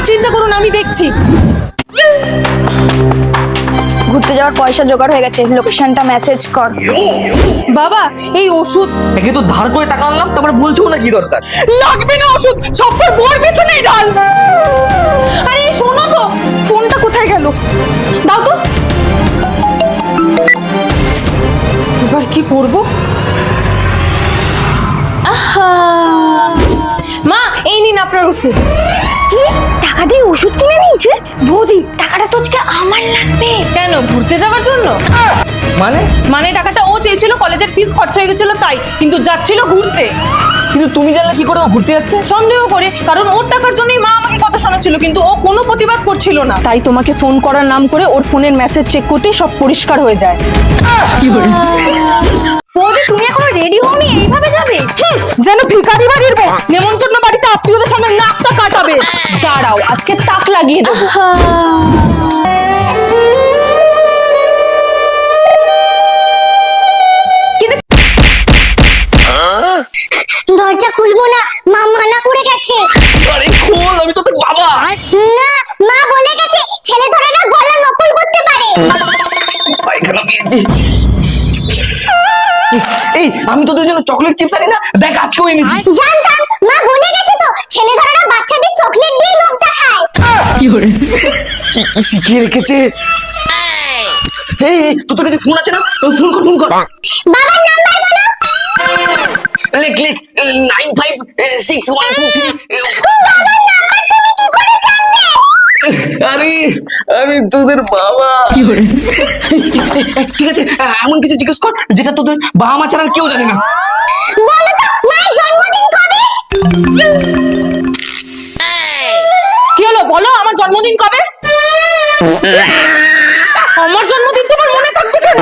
চিন্তা করুন, আমি দেখছি। ঘুরতে যাওয়ার পয়সা জোগাড় হয়ে গেছে, লোকেশনটা মেসেজ কর। বাবা এই ওষুধ একে তো ধার করে টাকা আনলাম, তারপরে বলছো না কি দরকার? লাগবে না, ওষুধ সব তোর বোর পেছনেই ঢাল। আরে শোনো তো, ফোনটা কোথায় গেল? দাও তো। এবার কি করব? মা এই নিন আপনার ওষুধ। কি টাকা দিয়ে ওষুধ কিনে নিয়েছে? বৌদি টাকাটা তো আজকে আমার লাগবে। কেন, ঘুরতে যাওয়ার জন্য? মানে টাকাটা ও চেয়েছিল, কলেজের ফিস খরচা হয়ে গেছিল তাই, কিন্তু যাচ্ছিল ঘুরতে। কিন্তু তুমি জানলে কি করে ও ঘুরতে যাচ্ছে? সন্দেহ করে, কারণ ওর টাকার জন্যই মা আমাকে কথা শোনাচ্ছিল, কিন্তু ও কোনো প্রতিবাদ করছিল না। তাই তোমাকে ফোন করার নাম করে ওর ফোনের মেসেজ চেক করতেই সব পরিষ্কার হয়ে যায়। বৌদি তুমি এখনো রেডি হওনি, এইভাবে যাবে? যেন ভিখারি বাড়ির বউ নেমন্তন্ন বাড়িতে আত্মীয়দের সঙ্গে নাকটা কাটাবে। দাঁড়াও, আজকে তাক লাগিয়ে দেবো। দরজা খুলবো না, মা মানা করে গেছে। আরে খোল, আমি তো তোর বাবা। না, মা বলে গেছে ছেলে ধরে না গলা নকল করতে পারে। পায়খানা পেয়েছি। এই আমি তোদের জন্য চকলেট চিপস আনি না, দেখ আজকেও এনেছি। জানতাম, মা বলে গেছে তো ছেলে ধরে না বাচ্চাদের চকলেট দিয়ে লোক দেখায়। কি কি শিখিয়ে রেখেছে। এই তোর কাছে ফোন আছে না? ফোন কর, ফোন কর। বাবার নাম্বার বলো। লেখ লেখ 956123। বাবার নাম্বার তুমি কি করে জানলে? আরে আমি তোদের বাবা। ঠিক আছে, এমন কিছু জিজ্ঞেস কর যেটা তোদের বাবা মা ছাড়া আর কেউ জানে না। বলো তো মায়ের জন্মদিন কবে? কি হলো বলো, আমার জন্মদিন কবে? আমার জন্মদিন তোমার মনে থাকবে কেন?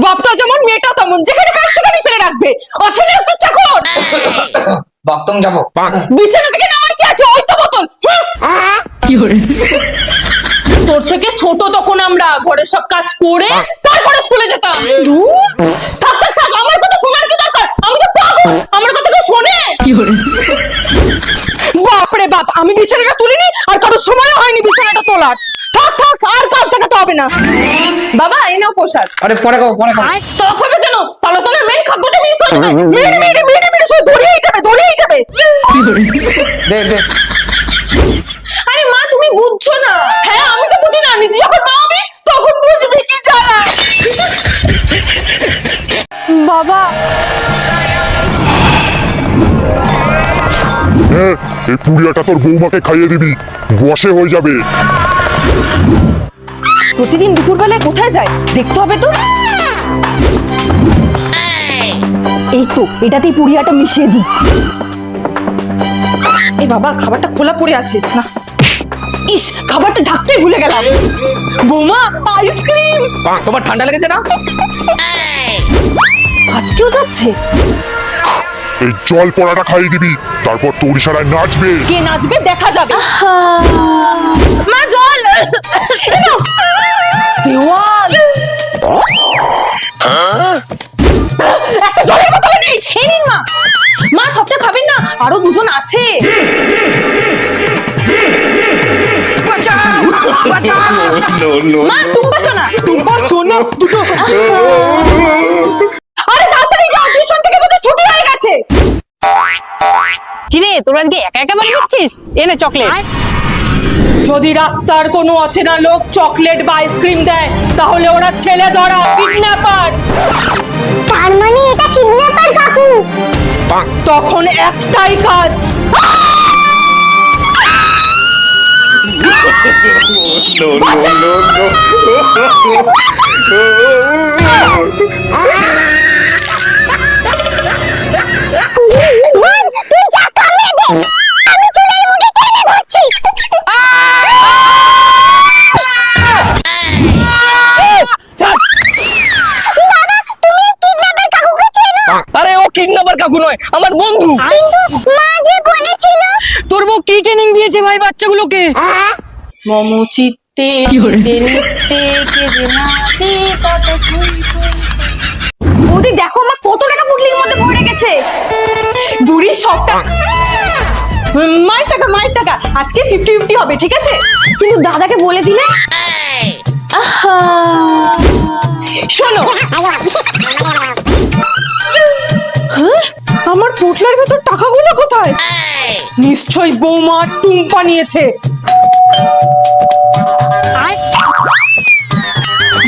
বাপটা যেমন মেয়েটা তেমন, যেখানে খায় সেখানে ফেলে রাখবে। অচেনা একটা চাকর। বাথরুম যাবো। বিছানা থেকে নামার কি আছে? ওই তো বোতল। তোর থেকে ছোট তখন আমরা ঘরের সব কাজ করে তারপরে স্কুলে যেতাম। ধুর, থাক থাক থাক, আমার কথা শোনার কি দরকার? আমি তো পাগল, আমার কথা কেউ শোনে? বাপরে বাপ, আমি বিছানাটা তুলিনি আর কারোর সময়ও হয়নি বিছানাটা তোলার। থাক থাক, আর কাজ দেখাতে হবে না। বাবা এই নাও প্রসাদ। আরে পরে খাবো, পরে খাবো। তখন হবে কেন? তাহলে তোমার মেন খাদ্যটা মিস হয়ে যাবে। মেরে মেরে মেরে মেরে সব ধরেই যাবে, ধরেই যাবে। দে দে। আরে মা তুমি বুঝছো না। হ্যাঁ আমি তো বুঝি না, নিজে যখন মা হবে তখন বুঝবি কি জ্বালা। বাবা হ্যাঁ, এই পুরিয়াটা তোর বৌমাকে খাইয়ে দিবি, বসে হয়ে যাবে। প্রতিদিন দুপুরবেলায় কোথায় যায় দেখতে হবে তো। এই তো এটাতেই পুরিয়াটা মিশিয়ে দিই। এই বাবা, খাবারটা খোলা পড়ে আছে না। ইস, খাবারটা ঢাকতেই ভুলে গেলাম। বৌমা আইসক্রিম। তোমার ঠান্ডা লেগেছে না? আজকেও যাচ্ছে। এই জল পড়াটা খাইয়ে দিবি, তারপর তোর ইশারায় নাচবে। কে নাচবে দেখা যাবে। মা জল। দেওয়াল। একটা জলের বোতল নেই। এই নিন মা। মা সবটা খাবেন না, আরো দুজন আছে। মা টুম্পা শোনা, টুম্পা শোনা দুটো। আরে তাড়াতাড়ি যাও, টিউশন থেকে তোদের ছুটি হয়ে গেছে। কিরে তোর আজকে একা একা বাড়ি যাচ্ছিস? এনে চকলেট। যদি রাস্তার কোনো অচেনা লোক চকলেট বা আইসক্রিম দেয় তাহলে ওরা ছেলে ধরা কিডন্যাপার। তার মানে এটা কিডন্যাপার কাকু। তখন একটাই কাজ। বোন, তুই যা কামড়ে দে, আমি চুলের মুঠি টেনে ধরছি। বাবা, তুমি কিডন্যাপার কাকুকে চেনো? আরে ও কিডন্যাপার কাকু নয়, আমার বন্ধু। কিন্তু মা যে বলেছিল। তোর বউ কি ট্রেনিং দিয়েছে ভাই বাচ্চাগুলোকে? মম চিত্তে নিত্যে কে যে নাচে কত। বৌদি দেখো আমার কত টাকা পুটলির মধ্যে ভরে গেছে। বুড়ি সবটা মায়ের টাকা আজকে 50-50 হবে, ঠিক আছে? কিন্তু দাদাকে বলে দিলে। আহা, শোনো, হ্যাঁ? আমার পোটলার ভেতর টাকাগুলো কোথায়? নিশ্চয়ই বৌমা টুম্পা নিয়েছে।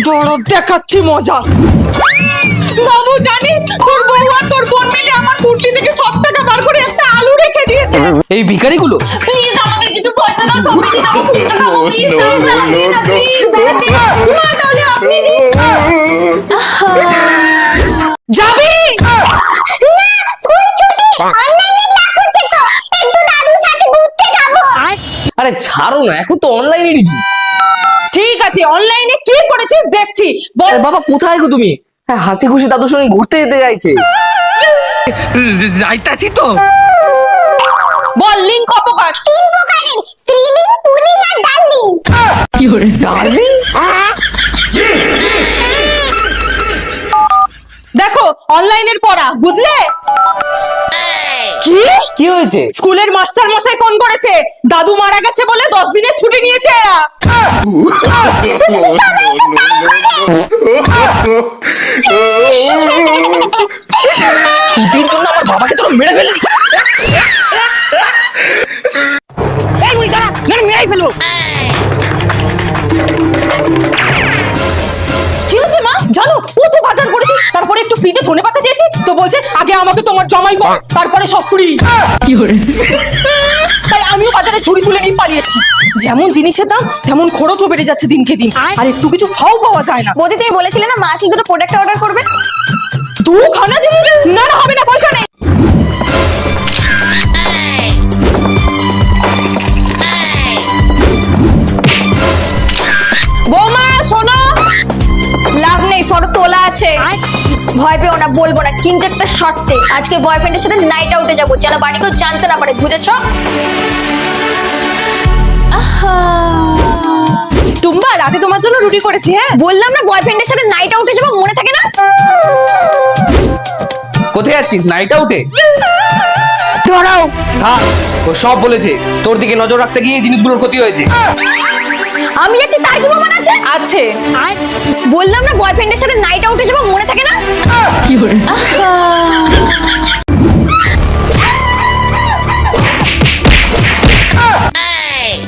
বড় দেখাচ্ছি মজা। বাবু জানিস, তোর বউ আর তোর বোন মিলে আমার পুটলি থেকে সব টাকা বার করে একটা আলু রেখে দিয়েছে। এই ভিখারিগুলো প্লিজ আমাদের কিছু পয়সা দাও, সবাই দিন, আমরা ফুচকা খাবো, প্লিজ প্লিজ দাদা দিন না, প্লিজ দাদা দিন। মা তাহলে আপনি দিন। যাবি? স্কুল ছুটি, অনলাইনে ক্লাস হচ্ছে তো, একটু দাদুর সাথে ঘুরতে যাবো। আরে ছাড়ো না, এখন তো অনলাইনে যুগ। ঠিক আছে, অনলাইনে কি করেছিস দেখছি, বল। আরে বাবা কোথায় গো তুমি? হ্যাঁ, হাসি খুশি দাদুর সঙ্গে ঘুরতে যেতে চাইছে। যাইতাছি তো। বল লিংক অপকার। 3 প্রকারের, স্ত্রীলিঙ্গ, পুল্লিঙ্গ আর ডার্লিং। কি করে ডার্লিং? দেখো অনলাইনের পড়া, বুঝলে? কি কি হয়েছে? স্কুলের মাস্টার মশাই ফোন করেছে, দাদু মারা গেছে বলে 10 দিনের ছুটি নিয়েছে এরা। ছুটির জন্য আমার বাবাকে তোরা মেরে ফেললি? এই মুড়ি দাঁড়া, নাহলে মেরেই ফেলবো। কি হয়েছে মা? জানো ও তো বাজার করেছে, তারপরে একটু ফ্রিতে ধনেপাতা চেয়েছি, তো বলছে আগে আমাকে তোমার জামাই কর, তারপরে সব ফ্রি। কি করে? তাই আমিও বাজারে চুরি তুলে নিয়ে পালিয়েছি। যেমন জিনিসের দাম তেমন খরচও বেড়ে যাচ্ছে দিনকে দিন, আর একটু কিছু ফাও পাওয়া যায় না। বৌদি তুমি বলেছিলে না মা আসলে দুটো প্রোডাক্ট অর্ডার করবে। তুই খানা দিবি? না না, হবে না, পয়সা নেই। বৌমা শোনো, লাভ নেই, ফটো তোলা আছে। ভয় পেও না, বলবো না, কিন্তু একটা শর্তে। আজকে বয়ফ্রেন্ডের সাথে নাইট আউটে যাবো, যেন বাড়ি কেউ জানতে না পারে, বুঝেছো? টুম্বা রাতে তোমার জন্য রুটি করেছি। হ্যাঁ বললাম না বয়ফ্রেন্ডের সাথে নাইট আউটে যাবো, মনে থাকে না? কোথায় যাচ্ছিস? নাইট আউটে? ধরাও। হ্যাঁ, ও সব বলেছে। তোর দিকে নজর রাখতে গিয়ে এই জিনিসগুলোর ক্ষতি হয়েছে। আমি যাচ্ছি, তার কি প্রমাণ আছে? আছে। বললাম না বয়ফ্রেন্ডের সাথে নাইট আউটে যাবো, মনে থাকে না? কি করে?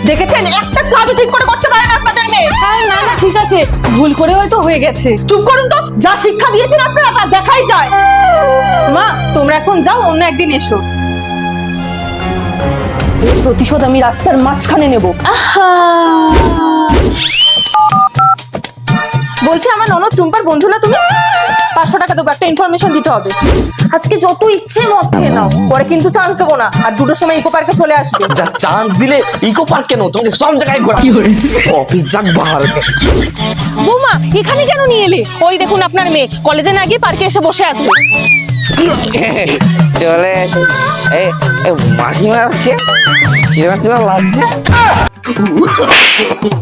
দেখেছেন, একটা কাজও ঠিক করে করতে পারে না আপনাদের মেয়ে। না না ঠিক আছে, ভুল করে হয়তো হয়ে গেছে। চুপ করুন তো, যা শিক্ষা দিয়েছেন আপনারা তা দেখাই যায়। মা তোমরা এখন যাও, অন্য একদিন এসো। এর প্রতিশোধ আমি রাস্তার মাঝখানে নেব। বলছি আমার ননদ টুম্পার বন্ধু না তুমি? 500 টাকা দেবো, একটা ইনফরমেশন দিতে হবে। আজকে যত ইচ্ছে মদ খেয়ে নাও, পরে কিন্তু চান্স দেবো না। আর 2টোর সময় ইকো পার্কে চলে আসবে। যা চান্স দিলে ইকো পার্ক কেন, তোমাকে সব জায়গায় ঘোরা। অফিস যাক বাহার। বৌমা এখানে কেন নিয়ে এলে? ওই দেখুন আপনার মেয়ে কলেজে না গিয়ে পার্কে এসে বসে আছে। চলে এসে মাসিমাকে চিনা চিনা লাগছে।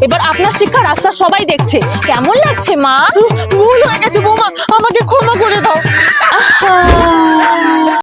এবার আপনার শিক্ষা রাস্তা সবাই দেখছে। কেমন লাগছে মা? ভুল হয়ে গেছে বৌমা, আমাকে ক্ষমা করে দাও।